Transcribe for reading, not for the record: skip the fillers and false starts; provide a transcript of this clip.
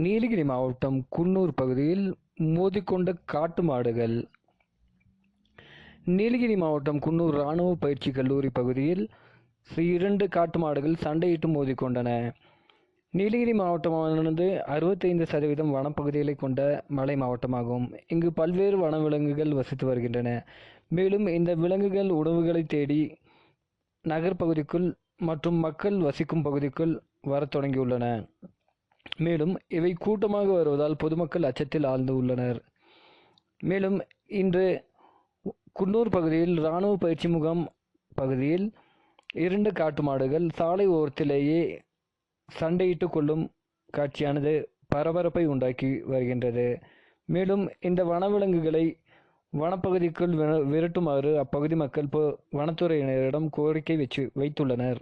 நீலகிரி மாவட்டம் குன்னூர் பகுதியில் மோதிக்கொண்ட காட்டு மாடுகள். நீலகிரி மாவட்டம் குன்னூர் இராணுவ பயிற்சி கல்லூரி பகுதியில் இரண்டு காட்டு மாடுகள் சண்டையிட்டு மோதிக்கொண்டன. நீலகிரி மாவட்டமானது 65% வனப்பகுதிகளை கொண்ட மலை மாவட்டமாகும். இங்கு பல்வேறு வனவிலங்குகள் வசித்து வருகின்றன. மேலும் இந்த விலங்குகள் உணவுகளை தேடி நகர்ப்பகுதிக்குள் மற்றும் மக்கள் வசிக்கும் பகுதிக்குள் வரத் தொடங்கியுள்ளன. மேலும் இவை கூட்டமாக வருவதால் பொதுமக்கள் அச்சத்தில் ஆழ்ந்து உள்ளனர். மேலும் இன்று குன்னூர் பகுதியில் இராணுவ பயிற்சி முகாம் பகுதியில் 2 காட்டு மாடுகள் சாலை ஓரத்திலேயே சண்டையிட்டு கொள்ளும் காட்சியானது பரபரப்பை உண்டாக்கி வருகின்றது. மேலும் இந்த வனவிலங்குகளை வனப்பகுதிக்குள் விரட்டுமாறு அப்பகுதி மக்கள் வனத்துறையினரிடம் கோரிக்கை வைத்துள்ளனர்.